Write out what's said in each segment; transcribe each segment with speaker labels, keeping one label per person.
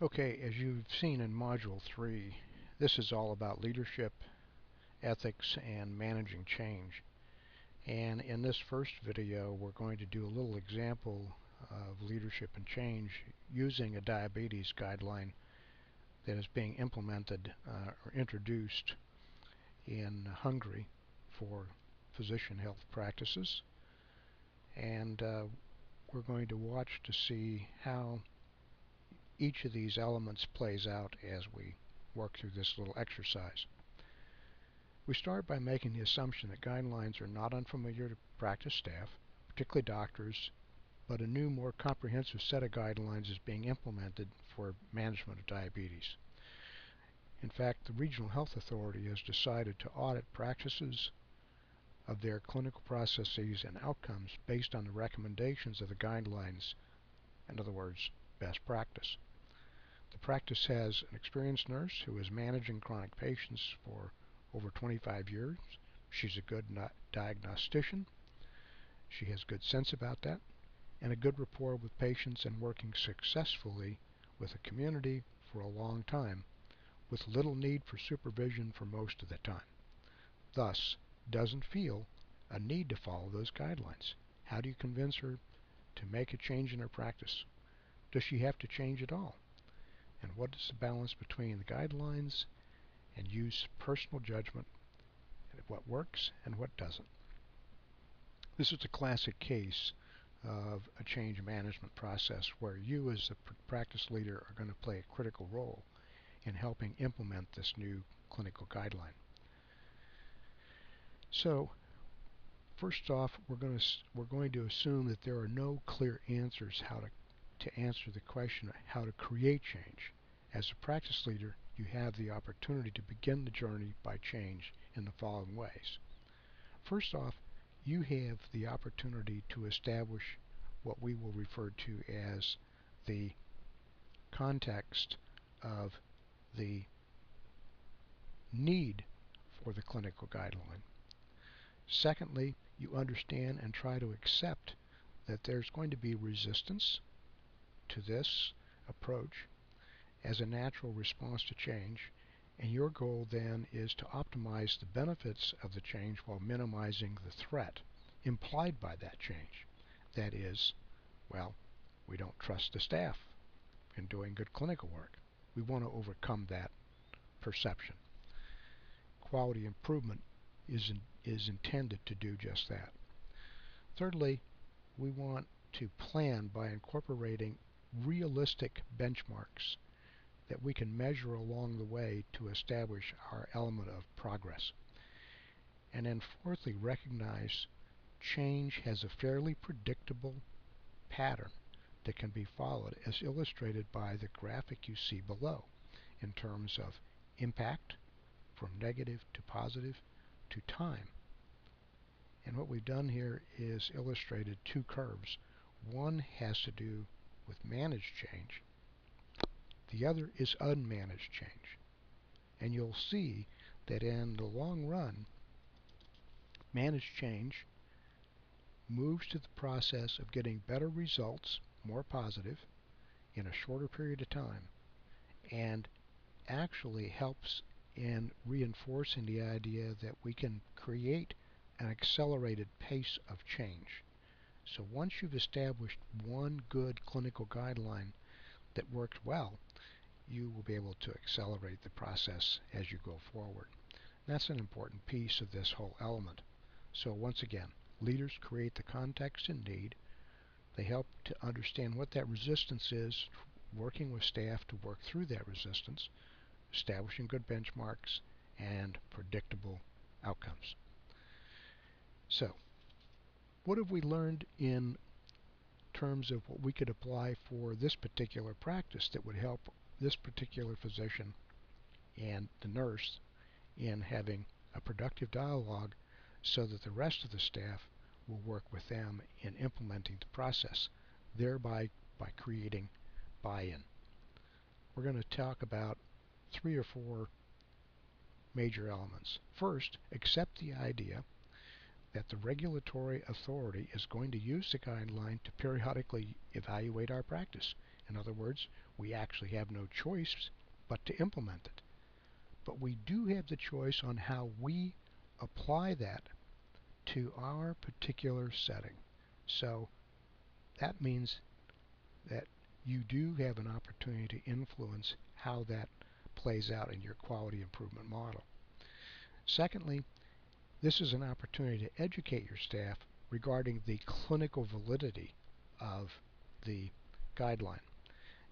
Speaker 1: Okay, as you've seen in Module 3, this is all about leadership, ethics, and managing change. And in this first video, we're going to do a little example of leadership and change using a diabetes guideline that is being implemented or introduced in Hungary for physician health practices. And we're going to watch to see how each of these elements plays out as we work through this little exercise. We start by making the assumption that guidelines are not unfamiliar to practice staff, particularly doctors, but a new, more comprehensive set of guidelines is being implemented for management of diabetes. In fact, the Regional Health Authority has decided to audit practices of their clinical processes and outcomes based on the recommendations of the guidelines, in other words, best practice. The practice has an experienced nurse who is managing chronic patients for over 25 years. She's a good diagnostician. She has good sense about that, and a good rapport with patients and working successfully with the community for a long time, with little need for supervision for most of the time. Thus, doesn't feel a need to follow those guidelines. How do you convince her to make a change in her practice? Does she have to change at all? And what is the balance between the guidelines and use personal judgment, and what works and what doesn't? This is a classic case of a change management process where you as the practice leader are going to play a critical role in helping implement this new clinical guideline. So first off, we're going to assume that there are no clear answers how to answer the question of how to create change. As a practice leader, you have the opportunity to begin the journey by change in the following ways. First off, you have the opportunity to establish what we will refer to as the context of the need for the clinical guideline. Secondly, you understand and try to accept that there's going to be resistance to this approach as a natural response to change, and your goal then is to optimize the benefits of the change while minimizing the threat implied by that change. That is, well, we don't trust the staff in doing good clinical work. We want to overcome that perception. Quality improvement is intended to do just that. Thirdly, we want to plan by incorporating realistic benchmarks that we can measure along the way to establish our element of progress. And then fourthly, recognize change has a fairly predictable pattern that can be followed, as illustrated by the graphic you see below, in terms of impact from negative to positive to time. And what we've done here is illustrated two curves. One has to do with managed change. The other is unmanaged change. And you'll see that in the long run, managed change moves to the process of getting better results, more positive, in a shorter period of time, and actually helps in reinforcing the idea that we can create an accelerated pace of change. So once you've established one good clinical guideline that works well, you will be able to accelerate the process as you go forward. That's an important piece of this whole element. So once again, leaders create the context and need. They help to understand what that resistance is, working with staff to work through that resistance, establishing good benchmarks, and predictable outcomes. So, what have we learned in terms of what we could apply for this particular practice that would help this particular physician and the nurse in having a productive dialogue so that the rest of the staff will work with them in implementing the process, thereby by creating buy-in? We're going to talk about 3 or 4 major elements. First, accept the idea that the regulatory authority is going to use the guideline to periodically evaluate our practice. In other words, we actually have no choice but to implement it. But we do have the choice on how we apply that to our particular setting. So that means that you do have an opportunity to influence how that plays out in your quality improvement model. Secondly, this is an opportunity to educate your staff regarding the clinical validity of the guideline.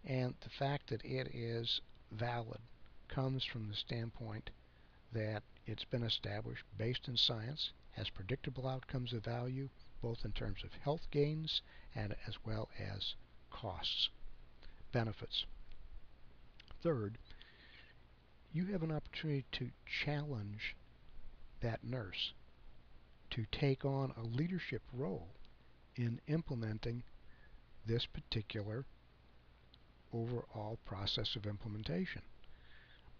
Speaker 1: And the fact that it is valid comes from the standpoint that it's been established based in science, has predictable outcomes of value, both in terms of health gains and as well as costs, benefits. Third, you have an opportunity to challenge that nurse to take on a leadership role in implementing this particular overall process of implementation.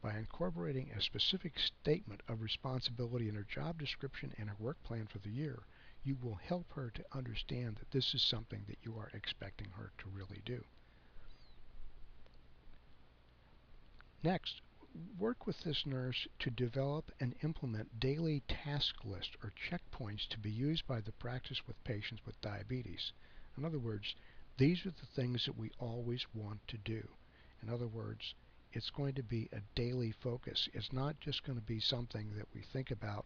Speaker 1: By incorporating a specific statement of responsibility in her job description and her work plan for the year, you will help her to understand that this is something that you are expecting her to really do. Next, work with this nurse to develop and implement daily task lists or checkpoints to be used by the practice with patients with diabetes. In other words, these are the things that we always want to do. In other words, it's going to be a daily focus. It's not just going to be something that we think about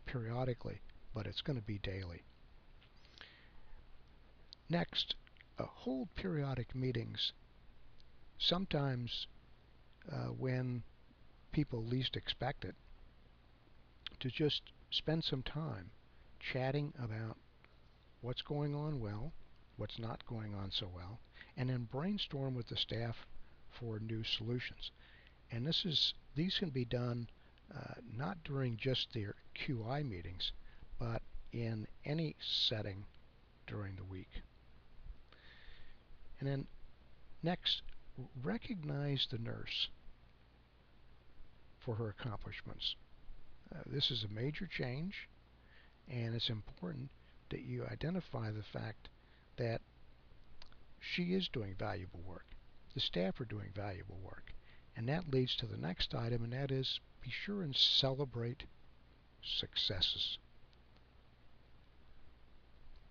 Speaker 1: periodically, but it's going to be daily. Next, hold periodic meetings. Sometimes when people least expect it, to just spend some time chatting about what's going on well, what's not going on so well, and then brainstorm with the staff for new solutions. And these can be done not during just their QI meetings, but in any setting during the week. And then next, recognize the nurse for her accomplishments. This is a major change, and it's important that you identify the fact that she is doing valuable work. The staff are doing valuable work. And that leads to the next item, and that is be sure and celebrate successes.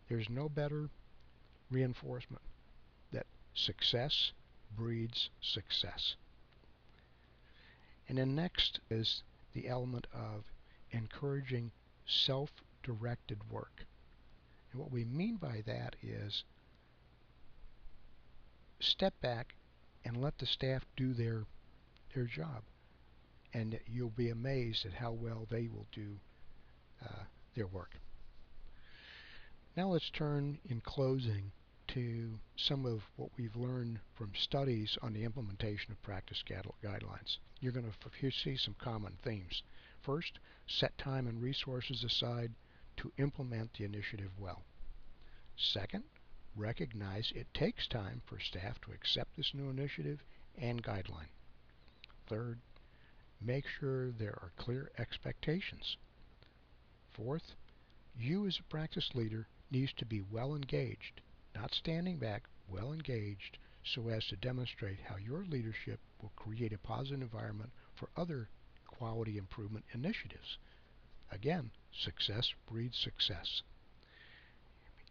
Speaker 1: There's no better reinforcement that success breeds success. And then next is the element of encouraging self-directed work. And what we mean by that is step back and let the staff do their job. And you'll be amazed at how well they will do their work. Now let's turn in closing to some of what we've learned from studies on the implementation of practice guidelines. You're going to see some common themes. First, set time and resources aside to implement the initiative well. Second, recognize it takes time for staff to accept this new initiative and guideline. Third, make sure there are clear expectations. Fourth, you as a practice leader needs to be well engaged, not standing back, well engaged, so as to demonstrate how your leadership will create a positive environment for other quality improvement initiatives. Again, success breeds success.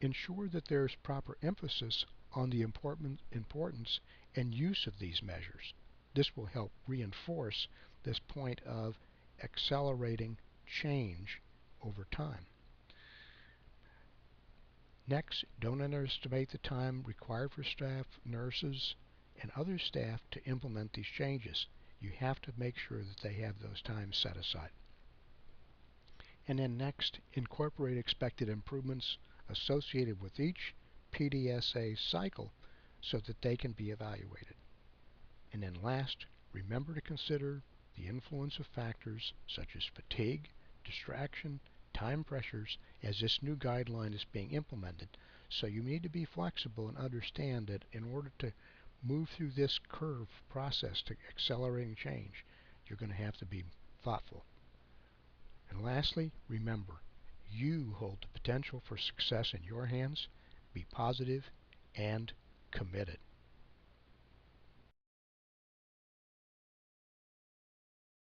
Speaker 1: Ensure that there is proper emphasis on the importance and use of these measures. This will help reinforce this point of accelerating change over time. Next, don't underestimate the time required for staff, nurses, and other staff to implement these changes. You have to make sure that they have those times set aside. And then next, incorporate expected improvements associated with each PDSA cycle so that they can be evaluated. And then last, remember to consider the influence of factors such as fatigue, distraction, time pressures as this new guideline is being implemented. So you need to be flexible and understand that in order to move through this curve process to accelerating change, you're going to have to be thoughtful. And lastly, remember, you hold the potential for success in your hands. Be positive and committed.